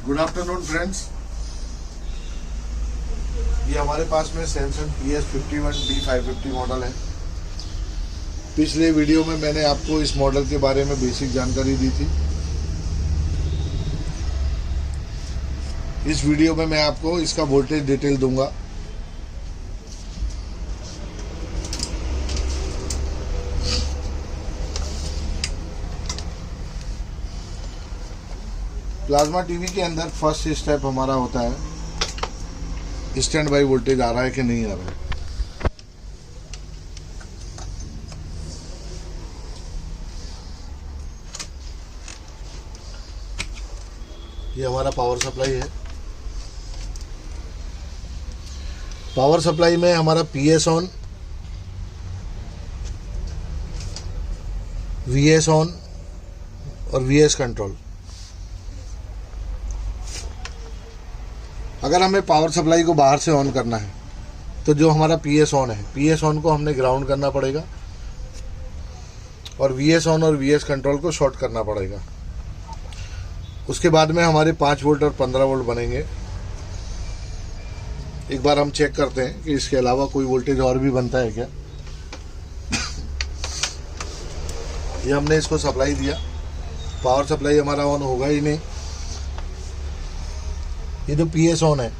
Good afternoon friends. ये हमारे पास में सैमसंग PS51B550 मॉडल है। पिछले वीडियो में मैंने आपको इस मॉडल के बारे में बेसिक जानकारी दी थी। इस वीडियो में मैं आपको इसका वोल्टेज डिटेल दूंगा। प्लाज्मा टीवी के अंदर फर्स्ट स्टेप हमारा होता है स्टैंड बाई वोल्टेज आ रहा है कि नहीं आ रहा है। ये हमारा पावर सप्लाई है। पावर सप्लाई में हमारा PS ऑन, VS ऑन और VS कंट्रोल। अगर हमें पावर सप्लाई को बाहर से ऑन करना है तो जो हमारा PS ऑन है, PS ऑन को हमने ग्राउंड करना पड़ेगा और VS ऑन और VS कंट्रोल को शॉर्ट करना पड़ेगा। उसके बाद में हमारे 5 वोल्ट और 15 वोल्ट बनेंगे। एक बार हम चेक करते हैं कि इसके अलावा कोई वोल्टेज और भी बनता है क्या। ये हमने इसको सप्लाई दिया, पावर सप्लाई हमारा ऑन होगा ही नहीं। ये जो PS ऑन है,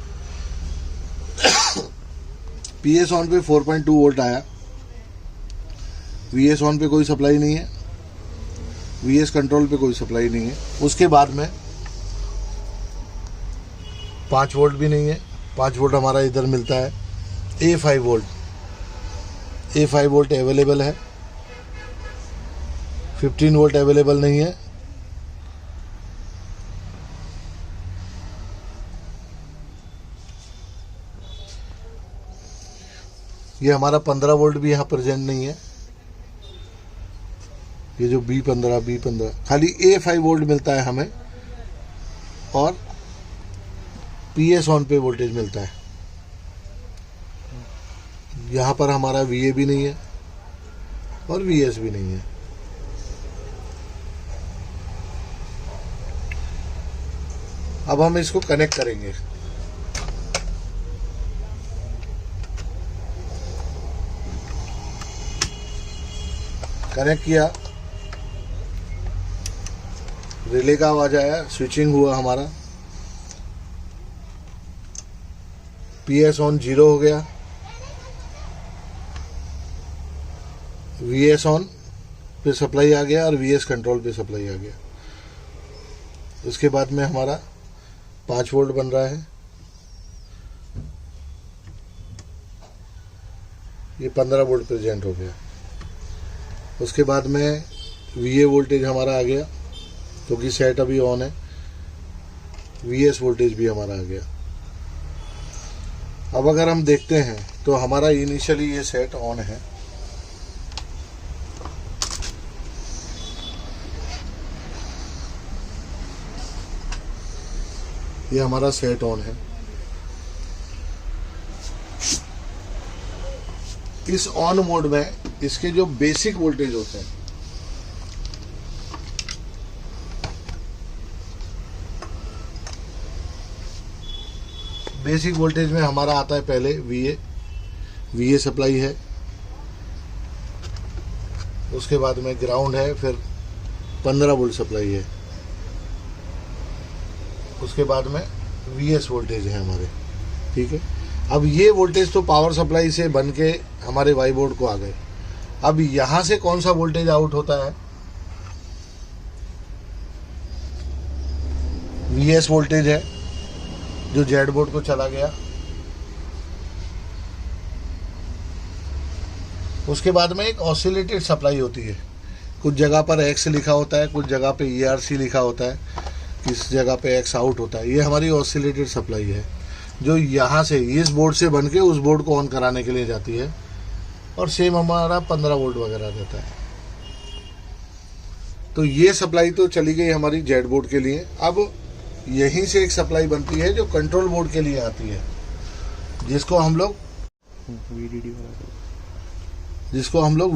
PS ऑन पे 4.2 वोल्ट आया। VS ऑन पे कोई सप्लाई नहीं है, VS कंट्रोल पे कोई सप्लाई नहीं है। उसके बाद में 5 वोल्ट भी नहीं है। 5 वोल्ट हमारा इधर मिलता है। A5 volt, A5 volt available है। 15 वोल्ट अवेलेबल नहीं है। ये हमारा 15 वोल्ट भी यहाँ प्रेजेंट नहीं है। ये जो B15 खाली A5 वोल्ट मिलता है हमें और PS ऑन पे वोल्टेज मिलता है। यहाँ पर हमारा VA भी नहीं है और VS भी नहीं है। अब हम इसको कनेक्ट करेंगे। कनेक्ट किया, रिले का आवाज आया, स्विचिंग हुआ हमारा। PS ऑन 0 हो गया, VS ऑन पे सप्लाई आ गया और VS कंट्रोल पे सप्लाई आ गया। उसके बाद में हमारा 5 वोल्ट बन रहा है। ये 15 वोल्ट प्रेजेंट हो गया। उसके बाद में VA वोल्टेज हमारा आ गया क्योंकि सेट अभी ऑन है। VS वोल्टेज भी हमारा आ गया। अब अगर हम देखते हैं तो हमारा इनिशियली ये सेट ऑन है। ये हमारा सेट ऑन है। इस ऑन मोड में इसके जो बेसिक वोल्टेज होते हैं, बेसिक वोल्टेज में हमारा आता है पहले VA सप्लाई है। उसके बाद में ग्राउंड है, फिर 15 वोल्ट सप्लाई है। उसके बाद में VS वोल्टेज है हमारे। ठीक है, अब ये वोल्टेज तो पावर सप्लाई से बन के हमारे वाई बोर्ड को आ गए। अब यहां से कौन सा वोल्टेज आउट होता है? VS वोल्टेज है जो जेड बोर्ड को चला गया। उसके बाद में एक ऑसिलेटेड सप्लाई होती है। कुछ जगह पर X लिखा होता है, कुछ जगह पे ERC लिखा होता है, किस जगह पे X आउट होता है। ये हमारी ऑसिलेटेड सप्लाई है जो यहाँ से इस बोर्ड से बन के उस बोर्ड को ऑन कराने के लिए जाती है और सेम हमारा 15 वोल्ट वगैरह देता है। तो ये सप्लाई तो चली गई हमारी जेड बोर्ड के लिए। अब यहीं से एक सप्लाई बनती है जो कंट्रोल बोर्ड के लिए आती है, जिसको हम लोग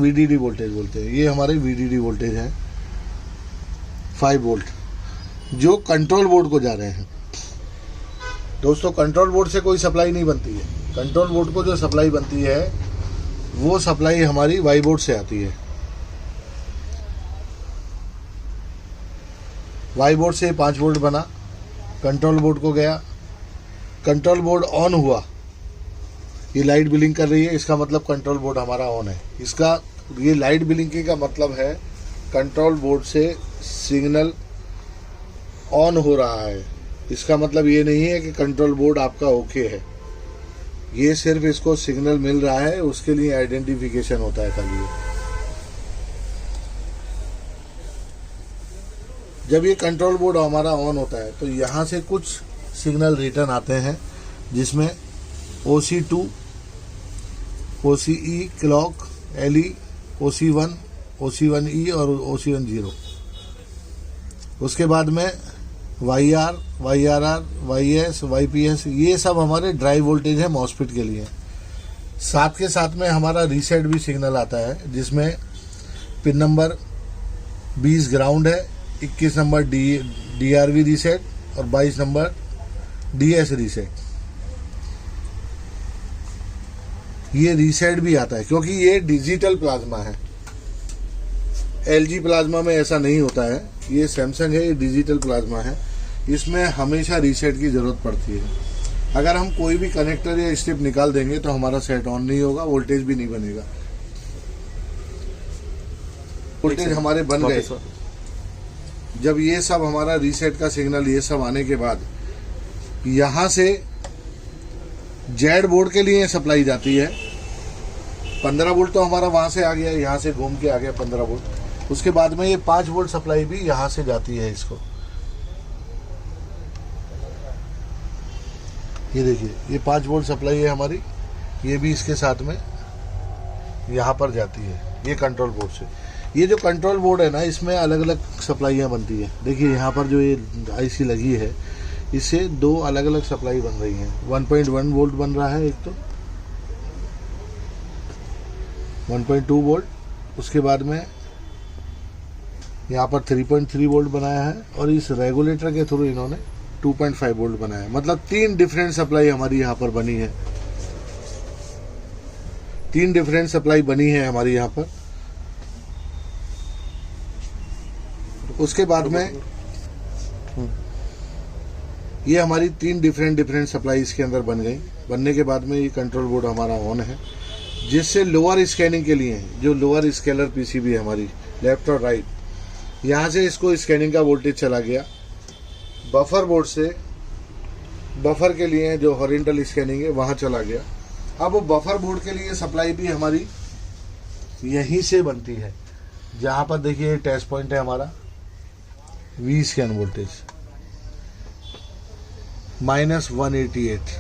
VDD वोल्टेज बोलते हैं। ये हमारे VDD वोल्टेज हैं 5 वोल्ट जो कंट्रोल बोर्ड को जा रहे हैं। दोस्तों कंट्रोल बोर्ड से कोई सप्लाई नहीं बनती है। कंट्रोल बोर्ड को जो सप्लाई बनती है वो सप्लाई हमारी वाई बोर्ड से आती है। वाई बोर्ड से 5 वोल्ट बना, कंट्रोल बोर्ड को गया, कंट्रोल बोर्ड ऑन हुआ, ये लाइट ब्लिंक कर रही है, इसका मतलब कंट्रोल बोर्ड हमारा ऑन है। इसका ये लाइट ब्लिंकिंग का मतलब है कंट्रोल बोर्ड से सिग्नल ऑन हो रहा है। इसका मतलब ये नहीं है कि कंट्रोल बोर्ड आपका ओके है, ये सिर्फ इसको सिग्नल मिल रहा है, उसके लिए आइडेंटिफिकेशन होता है खाली। जब ये कंट्रोल बोर्ड हमारा ऑन होता है तो यहाँ से कुछ सिग्नल रिटर्न आते हैं, जिसमें OC2, OCE clock, LE, OC1, OC1E और OC10। उसके बाद में YR, YRR, YS, YPS, ये सब हमारे ड्राइव वोल्टेज है मॉसफेट के लिए। साथ के साथ में हमारा रीसेट भी सिग्नल आता है, जिसमें पिन नंबर 20 ग्राउंड है, 21 नंबर DRV रीसेट और 22 नंबर DS रीसेट। ये रीसेट भी आता है क्योंकि ये डिजिटल प्लाज्मा है। LG प्लाज्मा में ऐसा नहीं होता है, ये सैमसंग है, ये डिजिटल प्लाज्मा है, इसमें हमेशा रीसेट की ज़रूरत पड़ती है। अगर हम कोई भी कनेक्टर या स्ट्रिप निकाल देंगे तो हमारा सेट ऑन नहीं होगा, वोल्टेज भी नहीं बनेगा। वोल्टेज हमारे बन गए जब ये सब हमारा रीसेट का सिग्नल ये सब आने के बाद यहाँ से जेड बोर्ड के लिए सप्लाई जाती है। 15 वोल्ट तो हमारा वहाँ से आ गया, यहाँ से घूम के आ गया 15 वोल्ट। उसके बाद में ये 5 वोल्ट सप्लाई भी यहाँ से जाती है इसको। ये देखिए, ये 5 वोल्ट सप्लाई है हमारी, ये भी इसके साथ में यहाँ पर जाती है, ये कंट्रोल बोर्ड से। ये जो कंट्रोल बोर्ड है ना, इसमें अलग अलग सप्लाइयाँ बनती है। देखिए यहाँ पर जो ये IC लगी है, इससे 2 अलग अलग सप्लाई बन रही हैं। 1.1 वोल्ट बन रहा है एक, तो 1.2 वोल्ट, उसके बाद में यहाँ पर 3.3 वोल्ट बनाया है, और इस रेगुलेटर के थ्रू इन्होंने 2.5 वोल्ट बनाया है। मतलब 3 डिफरेंट सप्लाई हमारी यहाँ पर बनी है, 3 डिफरेंट सप्लाई बनी है हमारी यहाँ पर। उसके बाद में ये हमारी 3 डिफरेंट सप्लाई इसके अंदर बन गई। बनने के बाद में ये कंट्रोल बोर्ड हमारा ऑन है, जिससे लोअर स्कैनिंग के लिए जो लोअर स्केलर PCB है हमारी, लेफ्ट और राइट, यहाँ से इसको स्कैनिंग का वोल्टेज चला गया। बफर बोर्ड से बफर के लिए जो हॉरिजॉन्टल स्कैनिंग है वहाँ चला गया। अब वो बफर बोर्ड के लिए सप्लाई भी हमारी यहीं से बनती है, जहाँ पर देखिए टेस्ट पॉइंट है हमारा, V स्कैन वोल्टेज -188,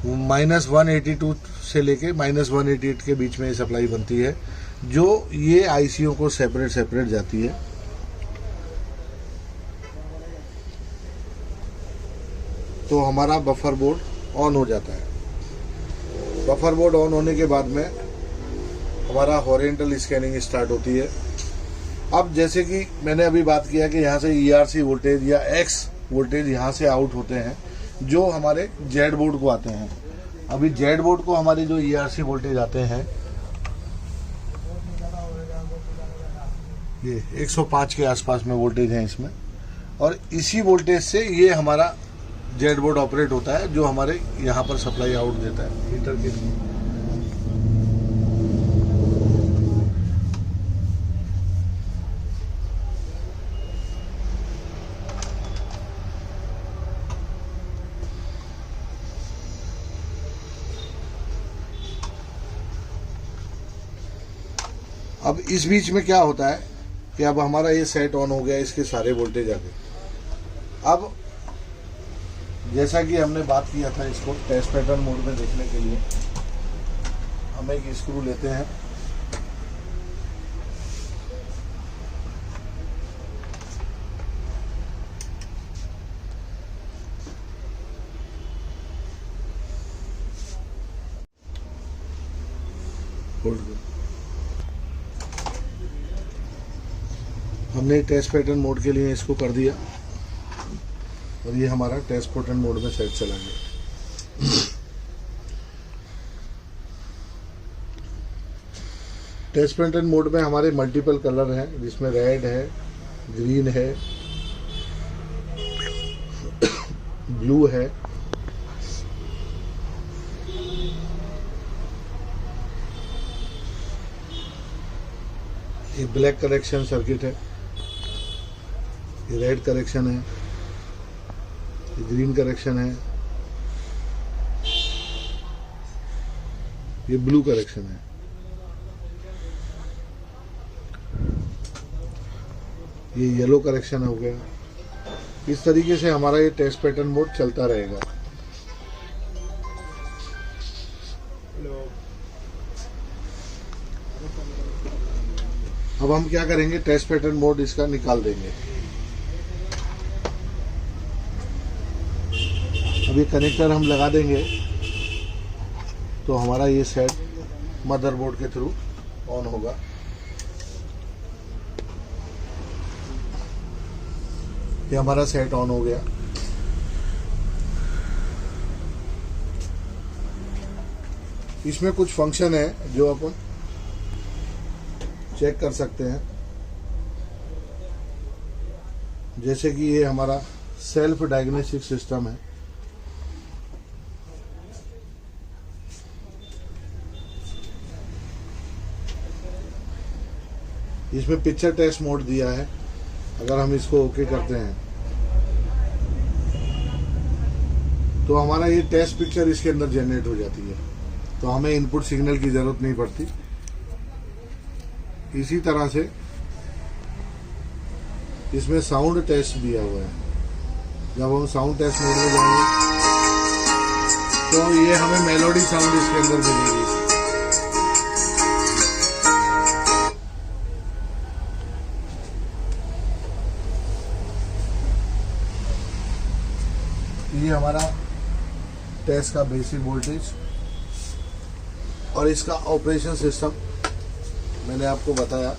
-182 से लेके -188 के बीच में ये सप्लाई बनती है, जो ये ICO को सेपरेट जाती है। तो हमारा बफर बोर्ड ऑन हो जाता है। बफर बोर्ड ऑन होने के बाद में हमारा हॉरिजॉन्टल स्कैनिंग स्टार्ट होती है। अब जैसे कि मैंने अभी बात किया कि यहाँ से ERC वोल्टेज या X वोल्टेज यहाँ से आउट होते हैं, जो हमारे जेड बोर्ड को आते हैं। अभी जेड बोर्ड को हमारे जो ERC वोल्टेज आते हैं, ये 105 के आसपास में वोल्टेज है इसमें, और इसी वोल्टेज से ये हमारा जेड बोर्ड ऑपरेट होता है, जो हमारे यहाँ पर सप्लाई आउट देता है हीटर के लिए। अब इस बीच में क्या होता है कि अब हमारा ये सेट ऑन हो गया, इसके सारे वोल्टेज आ गए। अब जैसा कि हमने बात किया था, इसको टेस्ट पैटर्न मोड में देखने के लिए हम एक स्क्रू लेते हैं, हमने टेस्ट पैटर्न मोड के लिए इसको कर दिया। और ये हमारा टेस्ट पोटेंट मोड में सेट चला गया। टेस्ट पोटेंट मोड में हमारे मल्टीपल कलर हैं, जिसमें रेड है, ग्रीन है, ब्लू है, ये ब्लैक करेक्शन सर्किट है, ये रेड करेक्शन है, ये ग्रीन करेक्शन है, ये ब्लू करेक्शन है। ये येलो करेक्शन हो गया। इस तरीके से हमारा ये टेस्ट पैटर्न मोड चलता रहेगा। अब हम क्या करेंगे, टेस्ट पैटर्न मोड इसका निकाल देंगे। अब ये कनेक्टर हम लगा देंगे तो हमारा ये सेट मदरबोर्ड के थ्रू ऑन होगा। ये हमारा सेट ऑन हो गया। इसमें कुछ फंक्शन है जो अपन चेक कर सकते हैं, जैसे कि ये हमारा सेल्फ डायग्नोस्टिक सिस्टम है। इसमें पिक्चर टेस्ट मोड दिया है। अगर हम इसको ओके करते हैं तो हमारा ये टेस्ट पिक्चर इसके अंदर जनरेट हो जाती है, तो हमें इनपुट सिग्नल की जरूरत नहीं पड़ती। इसी तरह से इसमें साउंड टेस्ट दिया हुआ है। जब हम साउंड टेस्ट मोड में जाएंगे तो ये हमें मेलोडी साउंड इसके अंदर मिलेगी। ये हमारा टेस्ट का बेसिक वोल्टेज और इसका ऑपरेशन सिस्टम मैंने आपको बताया।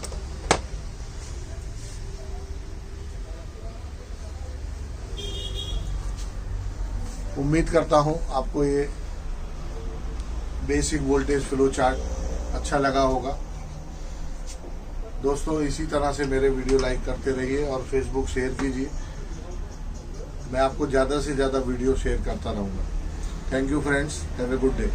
उम्मीद करता हूं आपको ये बेसिक वोल्टेज फ्लो चार्ट अच्छा लगा होगा। दोस्तों, इसी तरह से मेरे वीडियो लाइक करते रहिए और फेसबुक शेयर कीजिए। मैं आपको ज़्यादा से ज़्यादा वीडियो शेयर करता रहूँगा। Thank you friends, have a good day.